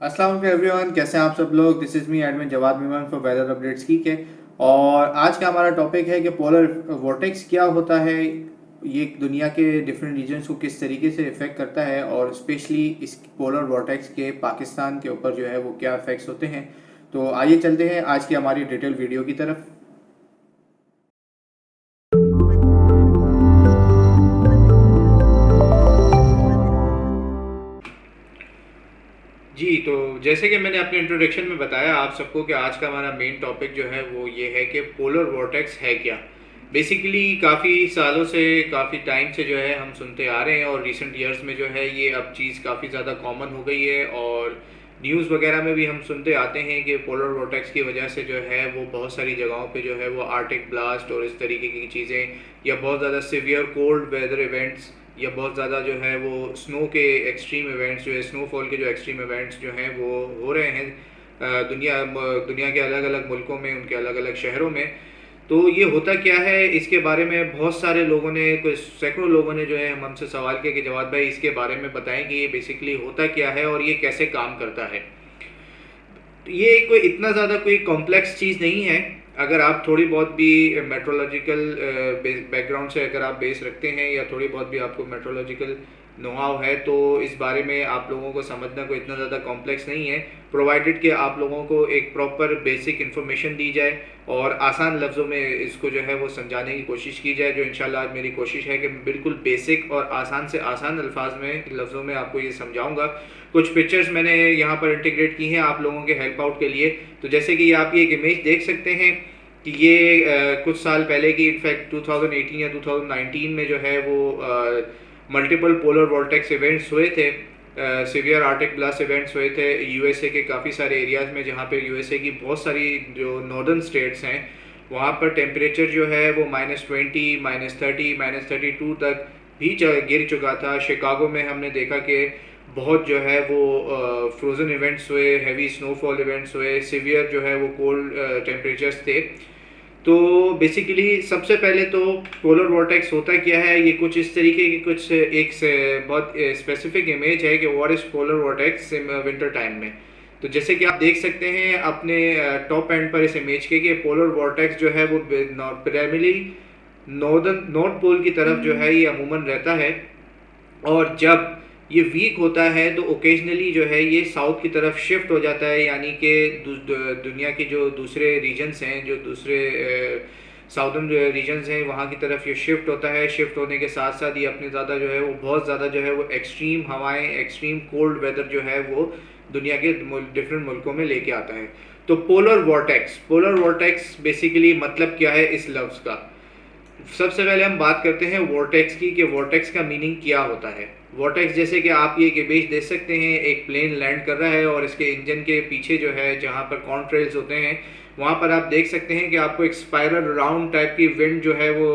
अस्सलाम वालेकुम एवरीवन, कैसे हैं आप सब लोग। This is me admin Jawad Memon for weather updates की के। और आज का हमारा टॉपिक है कि पोलर वोर्टेक्स क्या होता है, ये दुनिया के डिफरेंट रीजन्स को किस तरीके से इफ़ेक्ट करता है और स्पेशली इस पोलर वोर्टेक्स के पाकिस्तान के ऊपर जो है वो क्या इफ़ेक्ट्स होते हैं। तो आइए चलते हैं आज की हमारी डिटेल वीडियो की तरफ। जी, तो जैसे कि मैंने अपने इंट्रोडक्शन में बताया आप सबको कि आज का हमारा मेन टॉपिक जो है वो ये है कि पोलर वॉर्टेक्स है क्या। बेसिकली काफ़ी सालों से, काफ़ी टाइम से जो है हम सुनते आ रहे हैं और रिसेंट ईयर्स में जो है ये अब चीज़ काफ़ी ज़्यादा कॉमन हो गई है। और न्यूज़ वगैरह में भी हम सुनते आते हैं कि पोलर वॉर्टेक्स की वजह से जो है वो बहुत सारी जगहों पे जो है वो आर्टिक ब्लास्ट और इस तरीके की चीज़ें, या बहुत ज़्यादा सिवियर कोल्ड वेदर इवेंट्स, या बहुत ज़्यादा जो है वो स्नो के एक्सट्रीम इवेंट्स जो है, स्नोफॉल के जो एक्सट्रीम इवेंट्स जो हैं वो हो रहे हैं दुनिया के अलग अलग मुल्कों में, उनके अलग अलग शहरों में। तो ये होता क्या है, इसके बारे में बहुत सारे लोगों ने, कुछ सैकड़ों लोगों ने जो है हम हमसे सवाल किया कि जवाद भाई इसके बारे में बताएं कि ये बेसिकली होता क्या है और ये कैसे काम करता है। तो ये कोई इतना ज़्यादा कोई कॉम्प्लेक्स चीज़ नहीं है। अगर आप थोड़ी बहुत भी मेट्रोलॉजिकल बैकग्राउंड से अगर आप बेस रखते हैं, या थोड़ी बहुत भी आपको मेट्रोलॉजिकल नोहाव है, तो इस बारे में आप लोगों को समझना कोई इतना ज़्यादा कॉम्प्लेक्स नहीं है, प्रोवाइडेड कि आप लोगों को एक प्रॉपर बेसिक इन्फॉर्मेशन दी जाए और आसान लफ्ज़ों में इसको जो है वो समझाने की कोशिश की जाए। जो इंशाल्लाह आज मेरी कोशिश है कि मैं बिल्कुल बेसिक और आसान से आसान अल्फाज में, लफ्ज़ों में आपको ये समझाऊँगा। कुछ पिक्चर्स मैंने यहाँ पर इंटीग्रेट की हैं आप लोगों के हेल्प आउट के लिए। तो जैसे कि आप ये एक इमेज देख सकते हैं कि ये कुछ साल पहले की, इनफैक्ट 2018 या 2019 में जो है वो मल्टीपल पोलर वॉर्टेक्स इवेंट्स हुए थे, सिवियर आर्टिक ब्लास्ट इवेंट्स हुए थे यूएसए के काफ़ी सारे एरियाज़ में, जहाँ पे यूएसए की बहुत सारी जो नॉर्दर्न स्टेट्स हैं वहाँ पर टेम्परेचर जो है वो -20, -30, -32 तक भी गिर चुका था। शिकागो में हमने देखा कि बहुत जो है वो फ्रोज़न इवेंट्स हुए, हैवी स्नोफॉल इवेंट्स हुए, सिवियर जो है वो कोल्ड टेम्परेचर्स थे। तो बेसिकली सबसे पहले तो पोलर वॉर्टेक्स होता क्या है, ये कुछ इस तरीके की कुछ एक से बहुत स्पेसिफिक इमेज है कि what is polar vortex in winter time में। तो जैसे कि आप देख सकते हैं अपने टॉप एंड पर इस इमेज के कि पोलर वॉर्टेक्स जो है वो प्राइमरी नॉर्थ पोल की तरफ जो है ये अमूमन रहता है, और जब ये वीक होता है तो ओकेजनली जो है ये साउथ की तरफ शिफ्ट हो जाता है, यानी कि दुनिया के जो दूसरे रीजन्स हैं, जो दूसरे साउदर्न रीजन्स हैं, वहाँ की तरफ ये शिफ्ट होता है। शिफ्ट होने के साथ साथ ये अपने ज़्यादा जो है वो बहुत ज़्यादा जो है वो एक्सट्रीम हवाएं, एक्सट्रीम कोल्ड वेदर जो है वो दुनिया के डिफरेंट मुल्कों में लेके आता है। तो पोलर वॉर्टेक्स बेसिकली मतलब क्या है इस लफ्ज़ का। सबसे पहले हम बात करते हैं वॉर्टेक्स की, कि वॉर्टेक्स का मीनिंग क्या होता है। वॉर्टेक्स जैसे कि आप ये इमेज देख सकते हैं, एक प्लेन लैंड कर रहा है और इसके इंजन के पीछे जो है जहाँ पर कॉन्ट्रेल्स होते हैं वहाँ पर आप देख सकते हैं कि आपको एक स्पाइरल राउंड टाइप की विंड जो है वो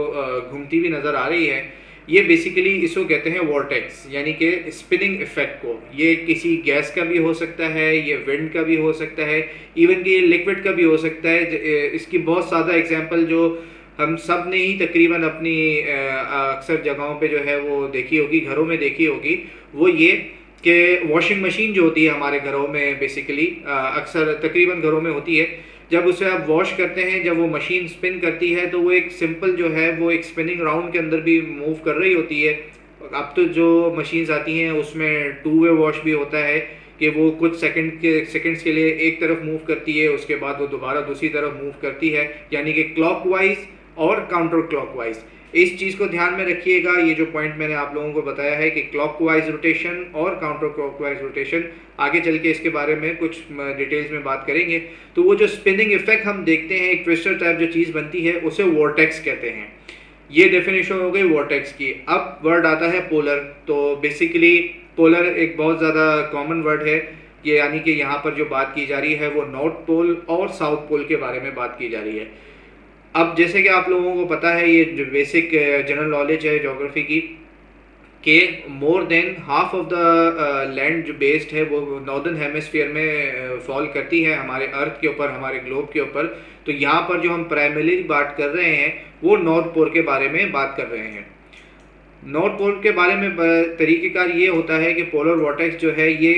घूमती हुई नज़र आ रही है। ये बेसिकली इसको कहते हैं वॉर्टेक्स, यानी कि स्पिनिंग इफेक्ट को। ये किसी गैस का भी हो सकता है, ये विंड का भी हो सकता है, इवन कि ये लिक्विड का भी हो सकता है। इसकी बहुत ज़्यादा एग्जांपल जो हम सब ने ही तकरीबन अपनी अक्सर जगहों पे जो है वो देखी होगी, घरों में देखी होगी, वो ये कि वॉशिंग मशीन जो होती है हमारे घरों में बेसिकली अक्सर तकरीबन घरों में होती है। जब उसे आप वॉश करते हैं, जब वो मशीन स्पिन करती है तो वो एक सिंपल जो है वो एक स्पिनिंग राउंड के अंदर भी मूव कर रही होती है। अब तो जो मशीन्स आती हैं उसमें टू वे वॉश भी होता है कि वो कुछ सेकंड्स के लिए एक तरफ मूव करती है, उसके बाद वो दोबारा दूसरी तरफ मूव करती है, यानी कि क्लॉकवाइज और काउंटर क्लॉकवाइज। इस चीज़ को ध्यान में रखिएगा। ये जो पॉइंट मैंने आप लोगों को बताया है कि क्लॉकवाइज रोटेशन और काउंटर क्लॉकवाइज रोटेशन, आगे चल के इसके बारे में कुछ डिटेल्स में बात करेंगे। तो वो जो स्पिनिंग इफेक्ट हम देखते हैं, एक ट्विस्टर टाइप जो चीज़ बनती है, उसे वॉर्टेक्स कहते हैं। ये डेफिनेशन हो गई वॉर्टेक्स की। अब वर्ड आता है पोलर। तो बेसिकली पोलर एक बहुत ज़्यादा कॉमन वर्ड है, ये यानी कि यहाँ पर जो बात की जा रही है वो नॉर्थ पोल और साउथ पोल के बारे में बात की जा रही है। अब जैसे कि आप लोगों को पता है, ये जो बेसिक जनरल नॉलेज है ज्योग्राफी की, कि more than half of the land जो बेस्ड है वो नॉर्दर्न हेमिस्फीयर में फॉल करती है, हमारे अर्थ के ऊपर, हमारे ग्लोब के ऊपर। तो यहाँ पर जो हम प्राइमरीली बात कर रहे हैं वो नॉर्थ पोल के बारे में बात कर रहे हैं। नॉर्थ पोल के बारे में तरीक़ेकार ये होता है कि पोलर वॉर्टेक्स जो है ये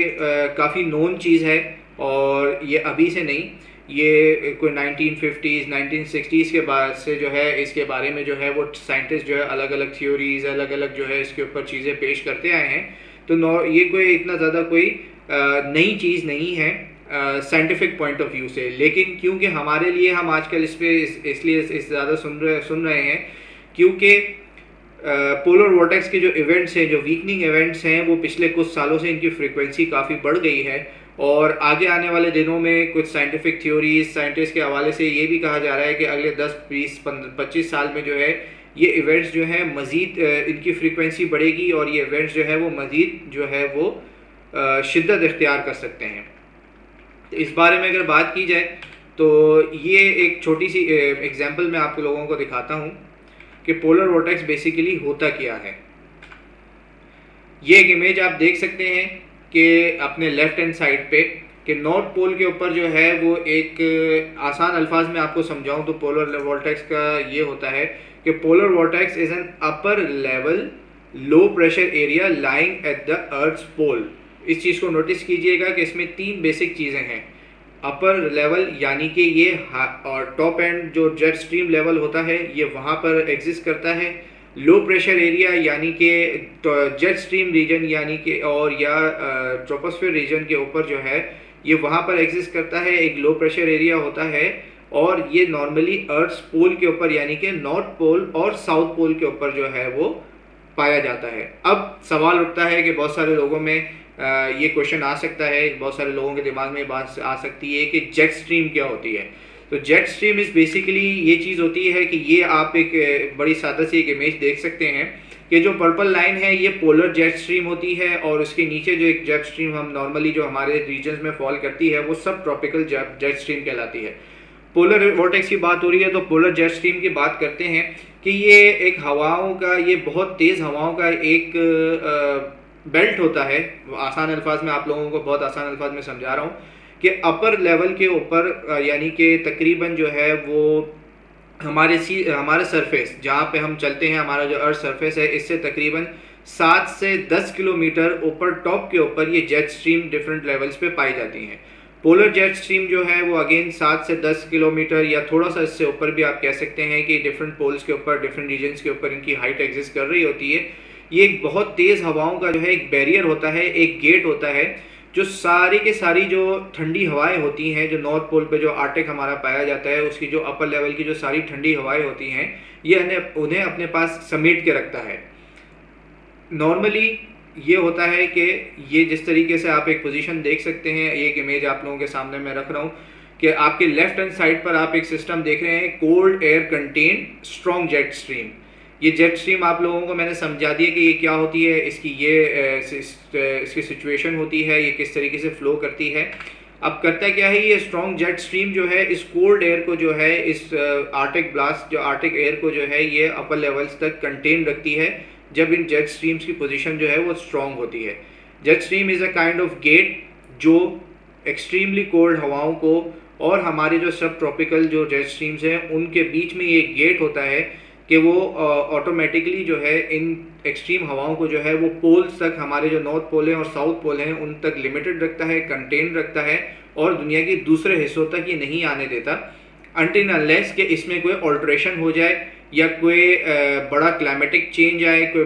काफ़ी नोन चीज़ है, और ये अभी से नहीं, ये कोई 1950s 1960s के बाद से जो है इसके बारे में जो है वो साइंटिस्ट जो है अलग अलग थ्योरीज, अलग अलग जो है इसके ऊपर चीज़ें पेश करते आए हैं। तो ये कोई इतना ज़्यादा कोई नई चीज़ नहीं है साइंटिफिक पॉइंट ऑफ व्यू से, लेकिन क्योंकि हमारे लिए हम आजकल इस पे इसलिए इस ज़्यादा सुन रहे हैं क्योंकि पोलर वॉर्टेक्स के जो इवेंट्स हैं, जो वीकनिंग इवेंट्स हैं, वो पिछले कुछ सालों से इनकी फ्रीक्वेंसी काफ़ी बढ़ गई है, और आगे आने वाले दिनों में कुछ साइंटिफिक थ्योरीज साइंटिस्ट के हवाले से ये भी कहा जा रहा है कि अगले 10 20 25 साल में जो है ये इवेंट्स जो है मज़ीद इनकी फ्रीक्वेंसी बढ़ेगी, और ये इवेंट्स जो है वो मज़ीद जो है वो शिद्दत इख्तियार कर सकते हैं। तो इस बारे में अगर बात की जाए तो ये एक छोटी सी एग्जांपल मैं आप लोगों को दिखाता हूँ कि पोलर वॉर्टेक्स बेसिकली होता क्या है। ये एक इमेज आप देख सकते हैं कि अपने लेफ्ट हैंड साइड पे कि नॉर्थ पोल के ऊपर जो है वो एक आसान अल्फाज में आपको समझाऊं तो पोलर वॉर्टेक्स का ये होता है कि polar vortex is an upper level low pressure area lying at the earth's pole. इस चीज़ को नोटिस कीजिएगा कि इसमें 3 बेसिक चीज़ें हैं। अपर लेवल यानी कि ये और टॉप एंड जो जेट स्ट्रीम लेवल होता है ये वहाँ पर एग्जिस्ट करता है। लो प्रेशर एरिया यानी कि जेट स्ट्रीम रीजन यानी कि और या ट्रोपोस्फीयर रीजन के ऊपर जो है ये वहाँ पर एग्जिस्ट करता है, एक लो प्रेशर एरिया होता है, और ये नॉर्मली अर्थ पोल के ऊपर यानी कि नॉर्थ पोल और साउथ पोल के ऊपर जो है वो पाया जाता है। अब सवाल उठता है कि बहुत सारे लोगों में ये क्वेश्चन आ सकता है, बहुत सारे लोगों के दिमाग में बात आ सकती है कि जेट स्ट्रीम क्या होती है। तो जेट स्ट्रीम इस बेसिकली ये चीज़ होती है कि ये आप एक बड़ी सादा सी एक इमेज देख सकते हैं कि जो पर्पल लाइन है ये पोलर जेट स्ट्रीम होती है, और उसके नीचे जो एक जेट स्ट्रीम हम नॉर्मली जो हमारे रीजन्स में फॉल करती है वो सब ट्रॉपिकल जेट स्ट्रीम कहलाती है। पोलर वॉर्टेक्स की बात हो रही है तो पोलर जेट स्ट्रीम की बात करते हैं कि ये एक हवाओं का, ये बहुत तेज़ हवाओं का एक बेल्ट होता है। आसान अल्फाज में आप लोगों को बहुत आसान अल्फाज में समझा रहा हूँ कि अपर लेवल के ऊपर यानी कि तकरीबन जो है वो हमारे सरफेस जहाँ पे हम चलते हैं, हमारा जो अर्थ सरफेस है, इससे तकरीबन 7 से 10 किलोमीटर ऊपर टॉप के ऊपर ये जेट स्ट्रीम डिफरेंट लेवल्स पे पाई जाती हैं। पोलर जेट स्ट्रीम जो है वो अगेन 7 से 10 किलोमीटर या थोड़ा सा इससे ऊपर भी आप कह सकते हैं कि डिफरेंट पोल्स के ऊपर, डिफरेंट रीजन्स के ऊपर इनकी हाइट एग्जिस्ट कर रही होती है। ये एक बहुत तेज़ हवाओं का जो है एक बैरियर होता है, एक गेट होता है, जो सारी के सारी जो ठंडी हवाएं होती हैं, जो नॉर्थ पोल पे जो आर्टिक हमारा पाया जाता है उसकी जो अपर लेवल की जो सारी ठंडी हवाएं होती हैं ये उन्हें अपने पास समेट के रखता है। नॉर्मली ये होता है कि ये जिस तरीके से आप एक पोजीशन देख सकते हैं, एक इमेज आप लोगों के सामने मैं रख रहा हूँ कि आपके लेफ्ट हैंड साइड पर आप एक सिस्टम देख रहे हैं, cold air contain strong jet stream. ये जेट स्ट्रीम आप लोगों को मैंने समझा दिया कि ये क्या होती है, इसकी सिचुएशन होती है, ये किस तरीके से फ्लो करती है। अब करता क्या है, ये स्ट्रॉन्ग जेट स्ट्रीम जो है इस कोल्ड एयर को जो है, इस आर्टिक ब्लास्ट जो आर्टिक एयर को जो है ये अपर लेवल्स तक कंटेन रखती है जब इन जेट स्ट्रीम्स की पोजीशन जो है वो स्ट्रॉन्ग होती है। Jet stream is a kind of gate जो एक्सट्रीमली कोल्ड हवाओं को और हमारे जो सब ट्रॉपिकल जो जेट स्ट्रीम्स हैं उनके बीच में ये गेट होता है कि वो ऑटोमेटिकली जो है इन एक्सट्रीम हवाओं को जो है वो पोल्स तक, हमारे जो नॉर्थ पोल हैं और साउथ पोल हैं उन तक लिमिटेड रखता है, कंटेन रखता है, और दुनिया के दूसरे हिस्सों तक ये नहीं आने देता अनटिल अनलेस कि इसमें कोई ऑल्ट्रेशन हो जाए या कोई बड़ा क्लाइमेटिक चेंज आए, कोई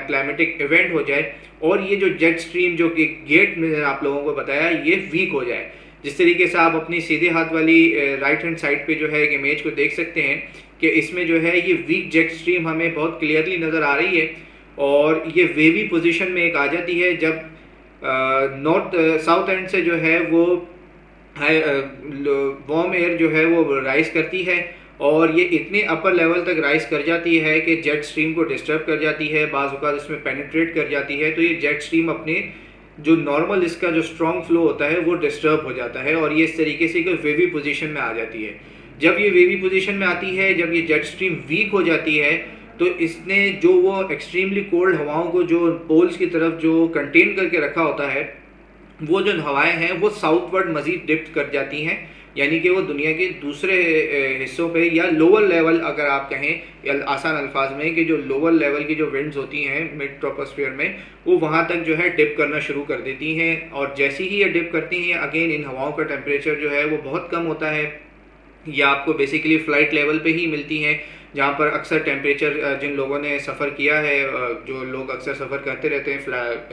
क्लाइमेटिक इवेंट हो जाए और ये जो जेट स्ट्रीम जो कि गेट में आप लोगों को बताया ये वीक हो जाए। जिस तरीके से आप अपनी सीधे हाथ वाली राइट हैंड साइड पे जो है एक इमेज को देख सकते हैं कि इसमें जो है ये वीक जेट स्ट्रीम हमें बहुत क्लियरली नज़र आ रही है, और ये वेवी पोजीशन में एक आ जाती है जब नॉर्थ साउथ एंड से जो है वो वार्म एयर जो है वो राइज करती है, और ये इतने अपर लेवल तक राइज कर जाती है कि जेट स्ट्रीम को डिस्टर्ब कर जाती है, बाज़ औक़ात इसमें पेनिट्रेट कर जाती है। तो ये जेट स्ट्रीम अपने जो नॉर्मल इसका जो स्ट्रॉन्ग फ्लो होता है वो डिस्टर्ब हो जाता है, और ये इस तरीके से एक वेवी पोजीशन में आ जाती है। जब ये वेवी पोजीशन में आती है, जब ये जेट स्ट्रीम वीक हो जाती है, तो इसने जो वो एक्सट्रीमली कोल्ड हवाओं को जो पोल्स की तरफ जो कंटेन करके रखा होता है वो जो हवाएं हैं वो साउथवर्ड मज़ीद डिप्ट कर जाती हैं, यानी कि वो दुनिया के दूसरे हिस्सों पे, या लोअर लेवल अगर आप कहें, या आसान अल्फाज में कि जो लोअर लेवल की जो विंड्स होती हैं मिड ट्रोपोस्फियर में, वो वहाँ तक जो है डिप करना शुरू कर देती हैं। और जैसे ही ये डिप करती हैं, अगेन इन हवाओं का टेम्परेचर जो है वो बहुत कम होता है। ये आपको बेसिकली फ़्लाइट लेवल पे ही मिलती हैं, जहाँ पर अक्सर टेम्परेचर, जिन लोगों ने सफ़र किया है, जो लोग अक्सर सफ़र करते रहते हैं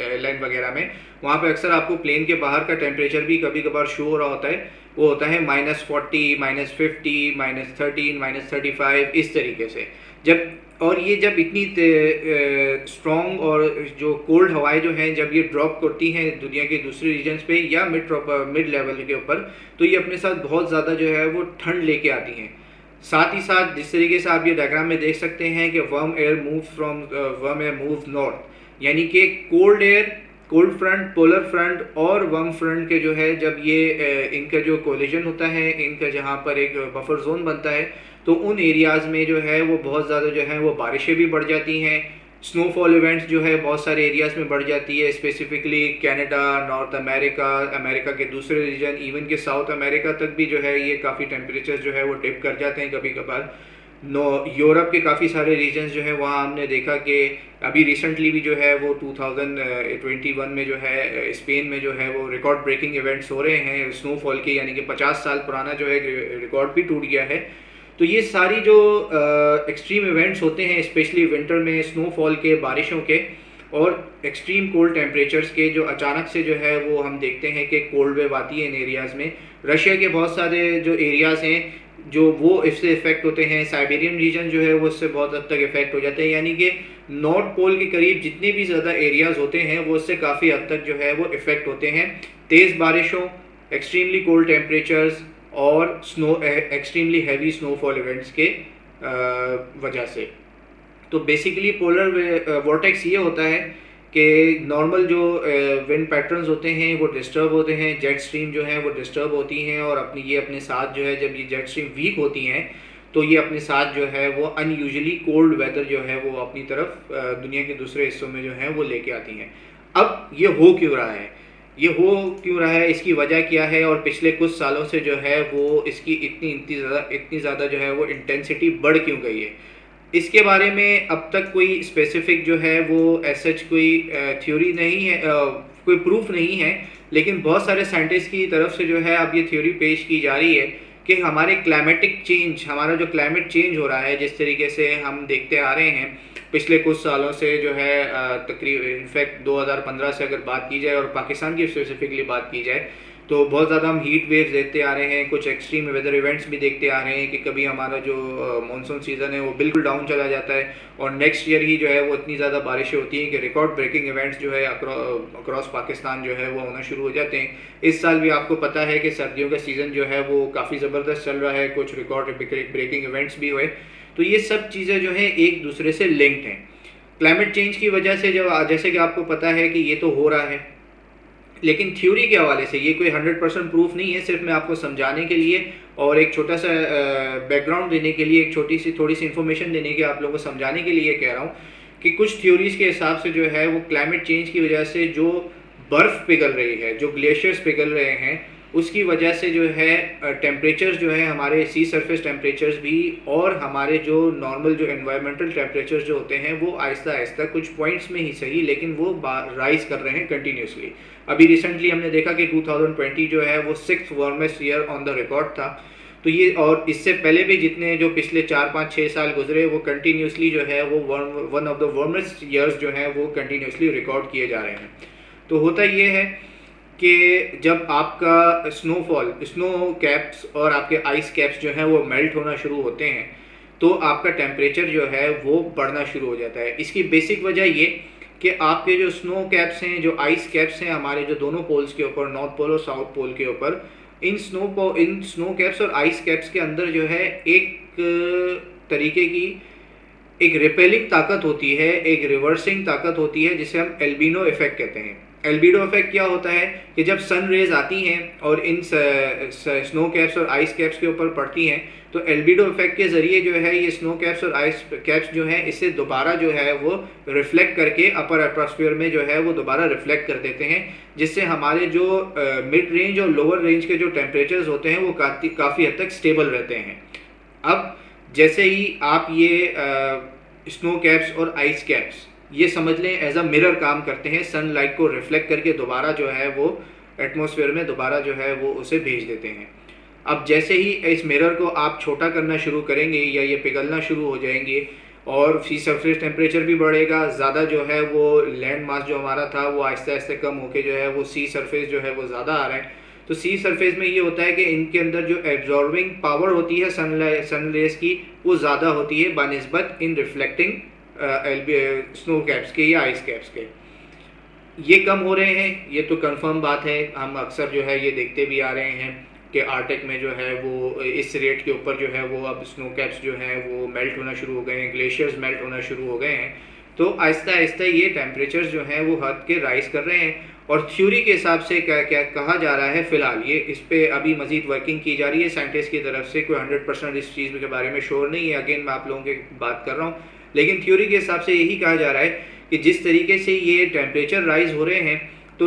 एयरलाइन वगैरह में, वहाँ पे अक्सर आपको प्लेन के बाहर का टेम्परेचर भी कभी कभार शो हो रहा होता है। वो होता है -40, -50, -13, -35, इस तरीके से। जब और ये जब इतनी स्ट्रॉन्ग और जो कोल्ड हवाएं जो हैं, जब ये ड्रॉप करती हैं दुनिया के दूसरे रीजन्स पे या मिड लेवल के ऊपर, तो ये अपने साथ बहुत ज़्यादा जो है वो ठंड लेके आती हैं। साथ ही साथ जिस तरीके से आप ये डायग्राम में देख सकते हैं कि वर्म एयर मूव्स नॉर्थ, यानी कि कोल्ड फ्रंट, पोलर फ्रंट और वर्म फ्रंट के जो है, जब ये इनका जो कोलिजन होता है, इनका जहाँ पर एक बफर जोन बनता है, तो उन एरियाज़ में जो है वो बहुत ज़्यादा जो है वो बारिशें भी बढ़ जाती हैं। स्नोफॉल इवेंट्स जो है बहुत सारे एरियाज़ में बढ़ जाती है, specifically Canada, north America, America के दूसरे रीजन, इवन के साउथ अमेरिका तक भी जो है ये काफ़ी टेम्परेचर जो है वो डिप कर जाते हैं कभी कभार। यूरोप के काफ़ी सारे रीजन्स जो है वहाँ हमने देखा कि अभी रिसेंटली भी जो है वो 2021 में जो है स्पेन में जो है वो रिकॉर्ड ब्रेकिंग इवेंट्स हो रहे हैं स्नोफॉल के, यानी कि 50 साल पुराना जो है रिकॉर्ड भी टूट गया है। तो ये सारी जो एक्सट्रीम इवेंट्स होते हैं, स्पेशली विंटर में स्नोफॉल के, बारिशों के और एक्सट्रीम कोल्ड टेम्परेचर्स के, जो अचानक से जो है वो हम देखते हैं कि कोल्ड वेव आती है इन एरियाज़ में। रशिया के बहुत सारे जो एरियाज़ हैं जो वो इससे इफ़ेक्ट होते हैं, साइबेरियन रीजन जो है वो इससे बहुत हद तक इफ़ेक्ट हो जाते हैं, यानी कि नॉर्थ पोल के करीब जितने भी ज़्यादा एरियाज़ होते हैं वो इससे काफ़ी हद तक जो है वो इफ़ेक्ट होते हैं तेज़ बारिशों, एक्सट्रीमली कोल्ड टेम्परेचर्स और एक्सट्रीमली हैवी स्नोफॉल इवेंट्स के वजह से। तो बेसिकली पोलर वॉर्टेक्स ये होता है कि नॉर्मल जो विंड पैटर्न्स होते हैं वो डिस्टर्ब होते हैं, जेट स्ट्रीम जो है वो डिस्टर्ब होती हैं, और अपने साथ जो है, जब ये जेट स्ट्रीम वीक होती हैं तो ये अपने साथ जो है वो अनयूजुअली कोल्ड वेदर जो है वो अपनी तरफ दुनिया के दूसरे हिस्सों में जो है वो लेके आती हैं। अब ये हो क्यों रहा है, इसकी वजह क्या है, और पिछले कुछ सालों से जो है वो इसकी इतनी ज़्यादा जो है वो इंटेंसिटी बढ़ क्यों गई है, इसके बारे में अब तक कोई स्पेसिफिक जो है वो सच कोई थ्योरी नहीं है, कोई प्रूफ नहीं है। लेकिन बहुत सारे साइंटिस्ट की तरफ से जो है अब ये थ्योरी पेश की जा रही है कि हमारा जो क्लाइमेट चेंज हो रहा है, जिस तरीके से हम देखते आ रहे हैं पिछले कुछ सालों से जो है, तकरीबन इनफैक्ट 2015 से अगर बात की जाए और पाकिस्तान की स्पेसिफिकली बात की जाए, तो बहुत ज़्यादा हम हीट वेव्स देखते आ रहे हैं, कुछ एक्सट्रीम वेदर इवेंट्स भी देखते आ रहे हैं कि कभी हमारा जो मानसून सीज़न है वो बिल्कुल डाउन चला जाता है, और नेक्स्ट ईयर ही जो है वो इतनी ज़्यादा बारिशें होती हैं कि रिकॉर्ड ब्रेकिंग इवेंट्स जो है अक्रॉस पाकिस्तान जो है वो होना शुरू हो जाते हैं। इस साल भी आपको पता है कि सर्दियों का सीज़न जो है वो काफ़ी ज़बरदस्त चल रहा है, कुछ रिकॉर्ड ब्रेकिंग इवेंट्स भी हुए। तो ये सब चीज़ें जो हैं एक दूसरे से लिंक्ड हैं क्लाइमेट चेंज की वजह से। जैसे कि आपको पता है कि ये तो हो रहा है, लेकिन थ्योरी के हवाले से ये कोई 100% प्रूफ नहीं है, सिर्फ मैं आपको समझाने के लिए और एक छोटा सा बैकग्राउंड देने के लिए, एक थोड़ी सी इन्फॉर्मेशन देने के, आप लोगों को समझाने के लिए कह रहा हूँ कि कुछ थ्योरीज के हिसाब से जो है वो क्लाइमेट चेंज की वजह से जो बर्फ़ पिघल रही है, जो ग्लेशियर्स पिघल रहे हैं, उसकी वजह से जो है टेम्परेचर्स जो है हमारे सी सरफेस टेम्परेचर्स भी, और हमारे जो नॉर्मल जो एनवायरमेंटल टेम्परेचर्स जो होते हैं वो आहिस्ता आहिस्ता कुछ पॉइंट्स में ही सही लेकिन वो राइज कर रहे हैं कंटिन्यूसली। अभी रिसेंटली हमने देखा कि 2020 जो है वो 6th warmest year on the record था। तो ये, और इससे पहले भी जितने जो पिछले 4-5-6 साल गुजरे वो कंटिन्यूसली जो है वो one of the warmest years जो है वो कंटिन्यूसली रिकॉर्ड किए जा रहे हैं। तो होता ये है कि जब आपका स्नो कैप्स और आपके आइस कैप्स जो हैं वो मेल्ट होना शुरू होते हैं तो आपका टेम्परेचर जो है वो बढ़ना शुरू हो जाता है। इसकी बेसिक वजह ये कि आपके जो स्नो कैप्स हैं, जो आइस कैप्स हैं हमारे जो दोनों पोल्स के ऊपर, नॉर्थ पोल और साउथ पोल के ऊपर, इन स्नो कैप्स और आइस कैप्स के अंदर जो है एक तरीके की एक रिपेलिंग ताकत होती है, एक रिवर्सिंग ताकत होती है जिसे हम एल्बिनो इफेक्ट कहते हैं। एल्बिडो इफेक्ट क्या होता है कि जब सन रेज आती हैं और इन स्नो कैप्स और आइस कैप्स के ऊपर पड़ती हैं, तो एल्बिडो इफेक्ट के ज़रिए जो है ये स्नो कैप्स और आइस कैप्स जो हैं इससे दोबारा जो है वो रिफ्लेक्ट करके अपर एटमॉस्फेयर में जो है वो दोबारा रिफ्लेक्ट कर देते हैं, जिससे हमारे जो मिड रेंज और लोअर रेंज के जो टेम्परेचर्स होते हैं वो काफ़ी हद तक स्टेबल रहते हैं। अब जैसे ही आप ये स्नो कैप्स और आइस कैप्स ये समझ लें एज अ मिरर काम करते हैं, सनलाइट को रिफ्लेक्ट करके दोबारा जो है वो एटमॉस्फेयर में दोबारा जो है वो उसे भेज देते हैं। अब जैसे ही इस मिरर को आप छोटा करना शुरू करेंगे या ये पिघलना शुरू हो जाएंगे और सी सरफेस टेम्परेचर भी बढ़ेगा, ज़्यादा जो है वो लैंड मास जो हमारा था वो आहिस्ते आहिस्ते कम होके जो है वो सी सरफेस जो है वो ज़्यादा आ रहा है। तो सी सरफेस में ये होता है कि इनके अंदर जो एब्जॉर्बिंग पावर होती है सन रेज की वो ज़्यादा होती है बानिस्बत इन रिफ्लेक्टिंग स्नो कैप्स के या आइस कैप्स के। ये कम हो रहे हैं, ये तो कंफर्म बात है। हम अक्सर जो है ये देखते भी आ रहे हैं कि आर्टिक में जो है वो इस रेट के ऊपर जो है वो अब स्नो कैप्स जो हैं वो मेल्ट होना शुरू हो गए हैं, ग्लेशियर्स मेल्ट होना शुरू हो गए हैं। तो आहिस्ता आहिस्ता ये टेम्परेचर्स जो हैं वो हद के राइज कर रहे हैं। और थ्योरी के हिसाब से क्या क्या कहा जा रहा है, फ़िलहाल ये इस पर अभी मज़ीद वर्किंग की जा रही है साइंटिस्ट की तरफ से, कोई 100% इस चीज़ के बारे में श्योर नहीं है। अगेन मैं आप लोगों की बात कर रहा हूँ, लेकिन थ्योरी के हिसाब से यही कहा जा रहा है कि जिस तरीके से ये टेम्परेचर राइज हो रहे हैं तो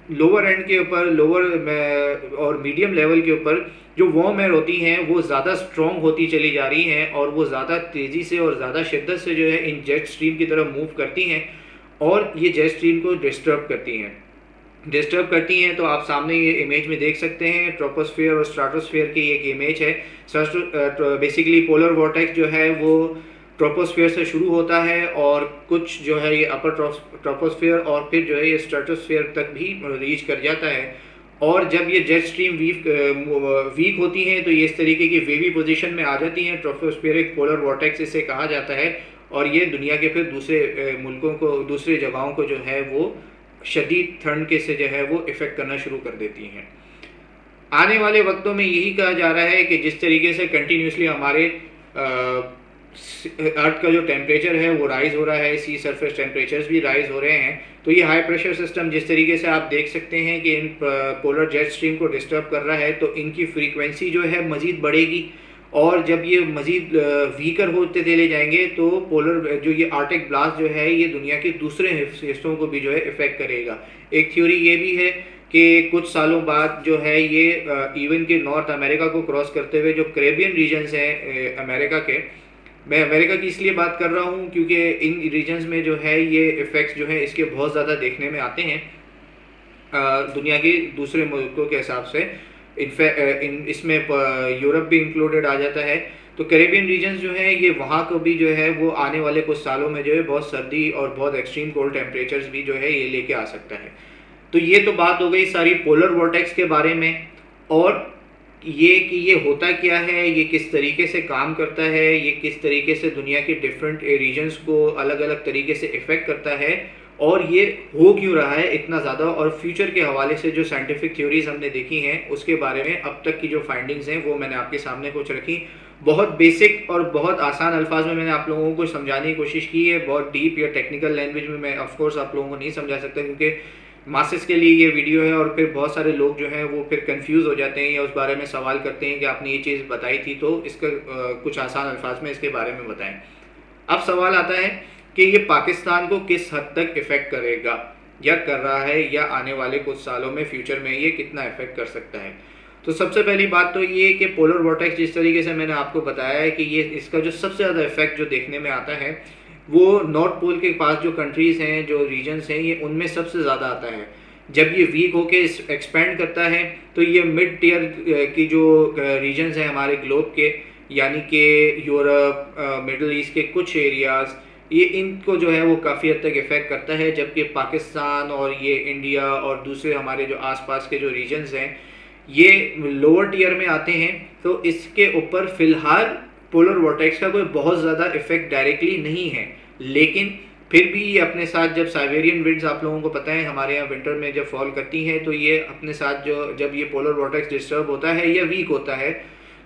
लोअर एंड के ऊपर, लोअर और मीडियम लेवल के ऊपर जो वार्म एयर होती हैं वो ज़्यादा स्ट्रॉन्ग होती चली जा रही हैं और वो ज़्यादा तेज़ी से और ज़्यादा शिद्दत से जो है इन जेट स्ट्रीम की तरफ मूव करती हैं और ये जेट स्ट्रीम को डिस्टर्ब करती हैं। तो आप सामने ये इमेज में देख सकते हैं, ट्रोपोस्फीयर और स्ट्राटोस्फीयर की एक इमेज है। बेसिकली पोलर वॉर्टेक्स जो है वो ट्रोपोस्फीयर से शुरू होता है और कुछ जो है ये अपर ट्रोपोस्फीयर और फिर जो है ये स्ट्रेटोस्फीयर तक भी रीच कर जाता है। और जब ये जेट स्ट्रीम वीक होती हैं तो ये इस तरीके की वेवी पोजीशन में आ जाती हैं। ट्रोपोस्फीरिक पोलर वॉर्टेक्स इसे कहा जाता है और ये दुनिया के फिर दूसरे मुल्कों को, दूसरे जगहों को जो है वो शदीद ठंड के से जो है वो इफ़ेक्ट करना शुरू कर देती हैं। आने वाले वक्तों में यही कहा जा रहा है कि जिस तरीके से कंटिन्यूसली हमारे अर्थ का जो टेम्परेचर है वो राइज़ हो रहा है, सी सरफेस टेम्परेचर्स भी राइज़ हो रहे हैं, तो ये हाई प्रेशर सिस्टम जिस तरीके से आप देख सकते हैं कि इन पोलर जेट स्ट्रीम को डिस्टर्ब कर रहा है, तो इनकी फ्रीक्वेंसी जो है मज़ीद बढ़ेगी और जब ये मज़ीद वीकर होते चले जाएंगे तो पोलर जो ये आर्टिक ब्लास्ट जो है ये दुनिया के दूसरे हिस्सों को भी जो है इफ़ेक्ट करेगा। एक थ्योरी ये भी है कि कुछ सालों बाद जो है ये इवन के नॉर्थ अमेरिका को क्रॉस करते हुए जो कैरेबियन रीजन्स हैं अमेरिका के, मैं अमेरिका की इसलिए बात कर रहा हूँ क्योंकि इन रीजन्स में जो है ये इफ़ेक्ट्स जो है इसके बहुत ज़्यादा देखने में आते हैं दुनिया के दूसरे मुल्कों के हिसाब से। इसमें यूरोप भी इंक्लूडेड आ जाता है। तो कैरेबियन रीजन्स जो है ये वहाँ को भी जो है वो आने वाले कुछ सालों में जो है बहुत सर्दी और बहुत एक्सट्रीम कोल्ड टेम्परेचर्स भी जो है ये लेके आ सकता है। तो ये तो बात हो गई सारी पोलर वॉर्टेक्स के बारे में, और ये कि ये होता क्या है, ये किस तरीके से काम करता है, ये किस तरीके से दुनिया के डिफरेंट रीजन्स को अलग अलग तरीके से इफ़ेक्ट करता है और ये हो क्यों रहा है इतना ज़्यादा, और फ्यूचर के हवाले से जो साइंटिफिक थ्योरीज हमने देखी हैं उसके बारे में अब तक की जो फाइंडिंग्स हैं वो मैंने आपके सामने कुछ रखी। बहुत बेसिक और बहुत आसान अल्फाज में मैंने आप लोगों को समझाने की कोशिश की है। बहुत डीप या टेक्निकल लैंग्वेज में मैं ऑफकोर्स आप लोगों को नहीं समझा सकता क्योंकि मासेस के लिए ये वीडियो है और फिर बहुत सारे लोग जो हैं वो फिर कंफ्यूज हो जाते हैं या उस बारे में सवाल करते हैं कि आपने ये चीज़ बताई थी, तो इसका कुछ आसान अल्फाज में इसके बारे में बताएं। अब सवाल आता है कि ये पाकिस्तान को किस हद तक इफ़ेक्ट करेगा या कर रहा है या आने वाले कुछ सालों में फ्यूचर में ये कितना इफ़ेक्ट कर सकता है। तो सबसे पहली बात तो ये कि पोलर वॉर्टेक्स जिस तरीके से मैंने आपको बताया है कि ये इसका जो सबसे ज़्यादा इफेक्ट जो देखने में आता है वो नॉर्थ पोल के पास जो कंट्रीज़ हैं, जो रीजन्स हैं, ये उनमें सबसे ज़्यादा आता है। जब ये वीक होके एक्सपेंड करता है तो ये मिड टीयर की जो रीजन्स हैं हमारे ग्लोब के, यानी कि यूरोप, मिडल ईस्ट के कुछ एरियाज़, ये इनको जो है वो काफ़ी हद तक इफ़ेक्ट करता है। जबकि पाकिस्तान और ये इंडिया और दूसरे हमारे जो आसपास के जो रीजन्स हैं ये लोअर टीयर में आते हैं। तो इसके ऊपर फ़िलहाल पोलर वॉर्टेक्स का कोई बहुत ज़्यादा इफ़ेक्ट डायरेक्टली नहीं है, लेकिन फिर भी ये अपने साथ जब साइबेरियन विंड्स आप लोगों को पता है हमारे यहाँ विंटर में जब फॉल करती हैं तो ये अपने साथ जब ये पोलर वॉर्टेक्स डिस्टर्ब होता है या वीक होता है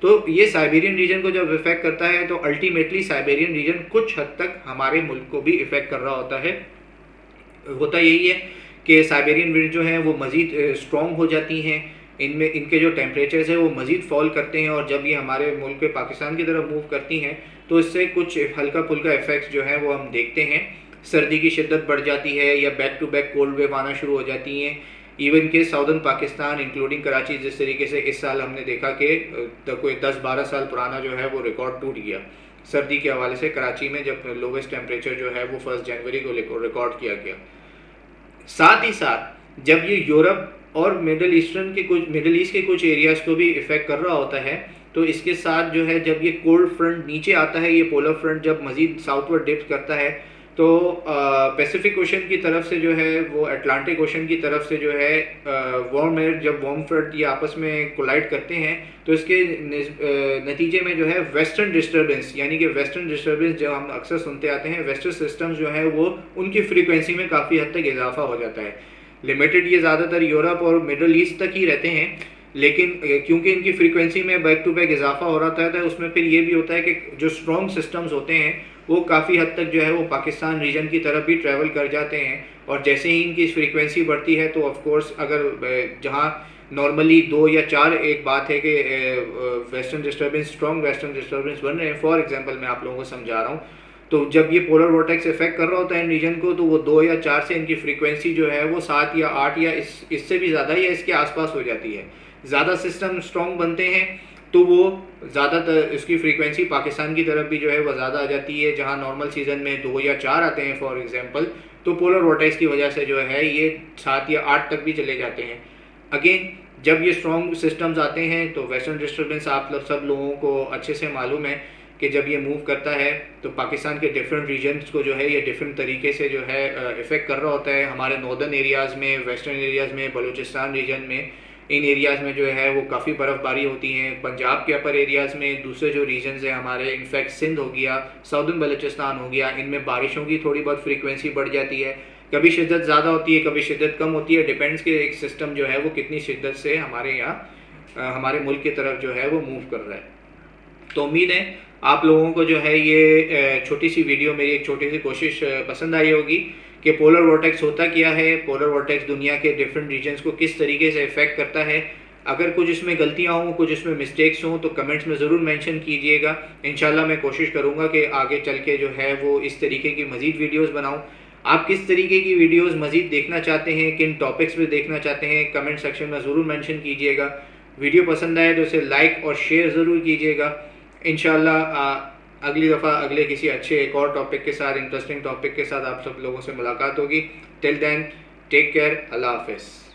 तो ये साइबेरियन रीजन को जब इफ़ेक्ट करता है तो अल्टीमेटली साइबेरियन रीजन कुछ हद तक हमारे मुल्क को भी इफ़ेक्ट कर रहा होता है। होता यही है कि साइबेरियन विंड जो हैं वो मज़ीद स्ट्रॉन्ग हो जाती हैं, इनमें इनके जो टेम्परेचर्स हैं वो मज़ीद फॉल करते हैं, और जब ये हमारे मुल्क के पाकिस्तान की तरफ मूव करती हैं तो इससे कुछ हल्का फुल्का इफ़ेक्ट्स जो है वो हम देखते हैं। सर्दी की शिद्दत बढ़ जाती है या back to back cold wave आना शुरू हो जाती हैं। इवन के साउदर्न पाकिस्तान इंक्लूडिंग कराची, जिस तरीके से इस साल हमने देखा कि कोई 10-12 साल पुराना जो है वो रिकॉर्ड टूट गया सर्दी के हवाले से, कराची में जब लोवेस्ट टेम्परेचर जो है वो 1 जनवरी को रिकॉर्ड किया गया। साथ ही साथ जब ये यूरोप और मिडल ईस्ट के कुछ एरियाज़ को भी इफ़ेक्ट कर रहा होता है, तो इसके साथ जो है जब ये कोल्ड फ्रंट नीचे आता है, ये पोलर फ्रंट जब मज़ीद साउथवर्ड डिप करता है, तो पैसिफिक ओशन की तरफ से जो है वो अटलांटिक ओशन की तरफ से जो है वार्म एयर, जब वार्म फ्रंट ये आपस में कोलाइड करते हैं तो इसके नतीजे में जो है वेस्टर्न डिस्टर्बेंस, यानी कि वेस्टर्न डिस्टर्बेंस जब हम अक्सर सुनते आते हैं, वेस्टर्न सिस्टम्स जो है वो उनकी फ्रीक्वेंसी में काफ़ी हद तक इजाफा हो जाता है। लिमिटेड ये ज़्यादातर यूरोप और मिडल ईस्ट तक ही रहते हैं, लेकिन क्योंकि इनकी फ्रीक्वेंसी में बैक टू बैक इजाफा हो रहा था, उसमें फिर ये भी होता है कि जो स्ट्रॉन्ग सिस्टम्स होते हैं वो काफ़ी हद तक जो है वो पाकिस्तान रीजन की तरफ भी ट्रैवल कर जाते हैं, और जैसे ही इनकी फ्रीक्वेंसी बढ़ती है तो ऑफ कोर्स अगर जहाँ नॉर्मली 2 या 4 एक बात है कि western disturbance, strong western disturbance बन रहे हैं, फॉर एग्जांपल मैं आप लोगों को समझा रहा हूँ, तो जब ये पोलर वोर्टेक्स इफेक्ट कर रहा होता है इन रीजन को, तो वो 2 या 4 से इनकी फ्रीक्वेंसी जो है वो 7 या 8 या इससे भी ज़्यादा या इसके आसपास हो जाती है। ज़्यादा सिस्टम स्ट्रॉन्ग बनते हैं तो वो ज़्यादातर इसकी फ्रीक्वेंसी पाकिस्तान की तरफ भी जो है वो ज़्यादा आ जाती है, जहाँ नॉर्मल सीज़न में 2 या 4 आते हैं फॉर एग्जांपल, तो पोलर वोर्टेक्स की वजह से जो है ये 7 या 8 तक भी चले जाते हैं। अगेन जब ये स्ट्रॉन्ग सिस्टम्स आते हैं तो वेस्टर्न डिस्टर्बेंस आप सब लोगों को अच्छे से मालूम है कि जब ये मूव करता है तो पाकिस्तान के डिफरेंट रीजन्स को जो है ये डिफरेंट तरीके से जो है इफ़ेक्ट कर रहा होता है। हमारे नॉर्दर्न एरियाज़ में, वेस्टर्न एरियाज़ में, बलूचिस्तान रीजन में, इन एरियाज़ में जो है वो काफ़ी बर्फ़बारी होती है। पंजाब के अपर एरियाज़ में, दूसरे जो रीजन्स हैं हमारे, इनफैक्ट सिंध हो गया, साउदर्न बलूचिस्तान हो गया, इनमें बारिशों की थोड़ी बहुत फ्रीक्वेंसी बढ़ जाती है, कभी शिद्दत ज़्यादा होती है, कभी शिद्दत कम होती है, डिपेंड्स कि एक सिस्टम जो है वो कितनी शिद्दत से हमारे यहाँ हमारे मुल्क की तरफ जो है वो मूव कर रहा है। तो उम्मीद है आप लोगों को जो है ये छोटी सी वीडियो, मेरी एक छोटी सी कोशिश पसंद आई होगी कि पोलर वोर्टेक्स होता क्या है, पोलर वोर्टेक्स दुनिया के डिफरेंट रीजन्स को किस तरीके से इफ़ेक्ट करता है। अगर कुछ इसमें गलतियाँ हों, कुछ इसमें मिस्टेक्स हों तो कमेंट्स में ज़रूर मेंशन कीजिएगा। इंशाल्लाह मैं कोशिश करूँगा कि आगे चल के जो है वो इस तरीके की मज़ीद वीडियोज़ बनाऊँ। आप किस तरीके की वीडियोज़ मज़ीद देखना चाहते हैं, किन टॉपिक्स पे देखना चाहते हैं, कमेंट सेक्शन में ज़रूर मेंशन कीजिएगा। वीडियो पसंद आए तो इसे लाइक और शेयर ज़रूर कीजिएगा। इंशाल्लाह अगली दफ़ा अगले किसी अच्छे एक और टॉपिक के साथ, इंटरेस्टिंग टॉपिक के साथ आप सब लोगों से मुलाकात होगी। टिल देन टेक केयर, अल्लाह हाफ़िज़।